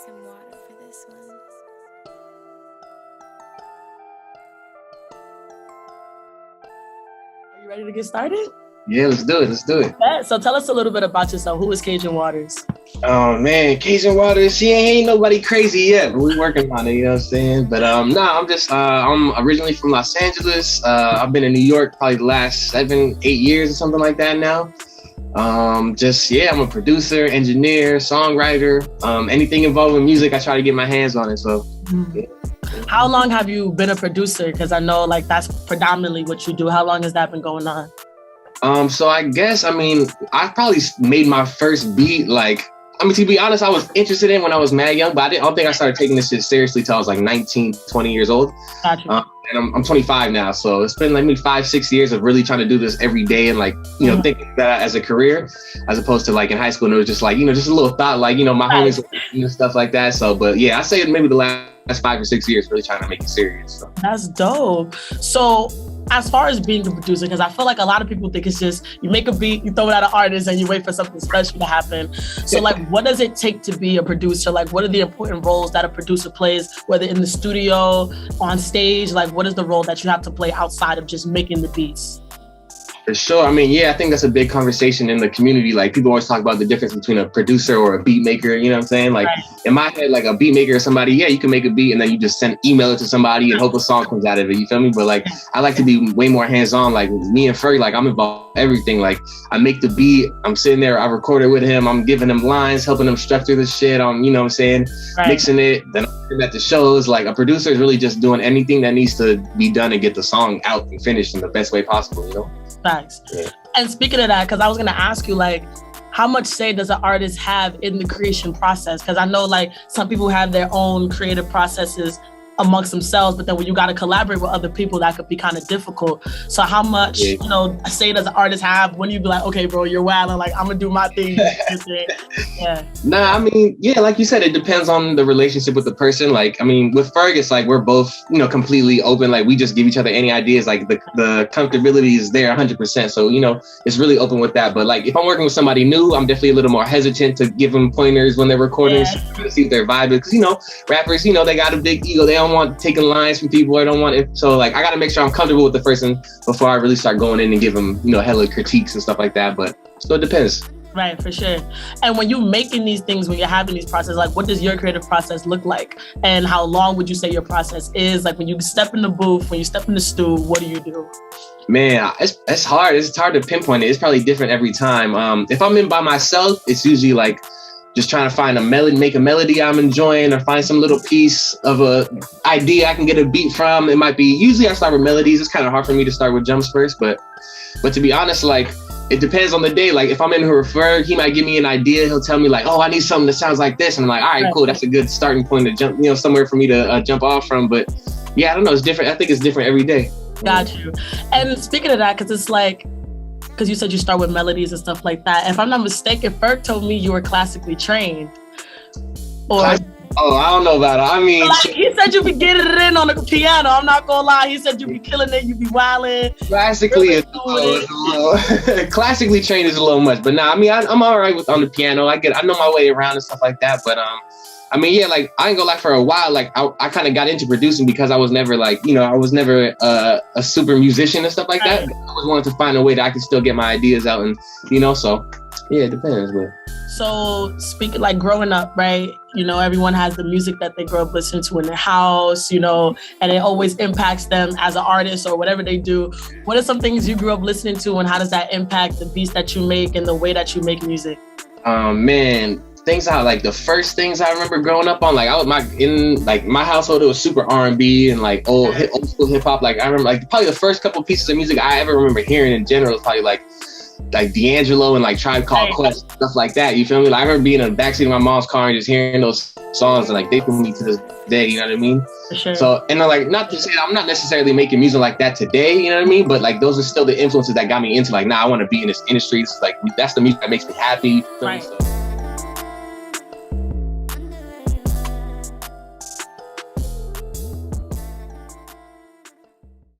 some water for this one. Are you ready to get started? Yeah, let's do it. Let's do it. Yeah, so tell us a little bit about yourself. Who is Kajun Waters? Oh man, Kajun Waters. She ain't nobody crazy yet, but we working on it. You know what I'm saying? But I'm originally from Los Angeles. I've been in New York probably the last 7-8 years or something like that now. I'm a producer, engineer, songwriter. Anything involved with music, I try to get my hands on it. So. Yeah. How long have you been a producer? Because I know that's predominantly what you do. How long has that been going on? So I guess, I probably made my first beat, to be honest, I was interested in when I was mad young, but I don't think I started taking this shit seriously till I was 19, 20 years old. Gotcha. And I'm 25 now. So it's been maybe 5-6 years of really trying to do this every day and thinking that as a career, as opposed to in high school. And it was just just a little thought, my homies, stuff like that. So, but yeah, I say maybe the last 5 or 6 years really trying to make it serious. So. That's dope. So as far as being a producer, because I feel like a lot of people think it's just you make a beat, you throw it at an artist, and you wait for something special to happen. So what does it take to be a producer? What are the important roles that a producer plays, whether in the studio, on stage? What is the role that you have to play outside of just making the beats? For sure. I think that's a big conversation in the community. People always talk about the difference between a producer or a beat maker. You know what I'm saying? Right. In my head, a beat maker is somebody, you can make a beat and then you just email it to somebody and hope a song comes out of it. You feel me? But I like to be way more hands-on. Me and Ferg, I'm involved in everything. I make the beat, I'm sitting there, I record it with him, I'm giving him lines, helping him structure the shit. I'm, you know what I'm saying? Right. Mixing it. Then I'm at the shows. A producer is really just doing anything that needs to be done to get the song out and finished in the best way possible, you know? Facts. Yeah. And speaking of that, because I was going to ask you, how much say does an artist have in the creation process? Because I know, some people have their own creative processes amongst themselves, but then when you got to collaborate with other people, that could be kind of difficult. So how much, say does an artist have when you be okay, bro, you're wilding, I'm going to do my thing. Yeah. Nah, like you said, it depends on the relationship with the person. With Ferg, it's we're both, completely open. We just give each other any ideas. The comfortability is there 100%. So, it's really open with that. But if I'm working with somebody new, I'm definitely a little more hesitant to give them pointers when they're recording, to see if they're vibing. Because, rappers, they got a big ego. They don't want taking lines from people. I don't want it. So I got to make sure I'm comfortable with the person before I really start going in and give them, hella critiques and stuff like that. But so it depends. Right, for sure. And when you're making these things, when you're having these processes, what does your creative process look like? And how long would you say your process is? When you step in the booth, when you step in the stew, what do you do? Man, it's hard. It's hard to pinpoint it. It's probably different every time. If I'm in by myself, it's usually just trying to find a melody, make a melody I'm enjoying, or find some little piece of a idea I can get a beat from. It might be, usually I start with melodies. It's kind of hard for me to start with jumps first, but to be honest, it depends on the day. If I'm in here with Ferg, he might give me an idea. He'll tell me oh, I need something that sounds like this. And I'm all right, cool. That's a good starting point to jump, somewhere for me to jump off from. But yeah, I don't know. It's different. I think it's different every day. Got you. And speaking of that, because it's because you said you start with melodies and stuff like that. If I'm not mistaken, Ferg told me you were classically trained. I don't know about it. He said you be getting it in on the piano. I'm not gonna lie. He said you be killing it. You be wilding. Classically, classically trained is a little much, but nah. I'm all right on the piano. I know my way around and stuff like that. But I ain't gonna lie. For a while, I kind of got into producing because I was never I was never a super musician and stuff like that. I always wanted to find a way that I could still get my ideas out, and so yeah, it depends. But. So speaking growing up, right? Everyone has the music that they grow up listening to in their house, and it always impacts them as an artist or whatever they do. What are some things you grew up listening to, and how does that impact the beats that you make and the way that you make music? Man, things the first things I remember growing up on, my household, it was super R&B and old school hip hop. I remember probably the first couple pieces of music I ever remember hearing in general was probably D'Angelo and Tribe Called Quest, stuff like that. You feel me? I remember being in the backseat of my mom's car and just hearing those songs, and they put me to this day. You know what I mean? For sure. So, and not to say I'm not necessarily making music like that today. You know what I mean? But those are still the influences that got me into I want to be in this industry. It's that's the music that makes me happy. Right. So,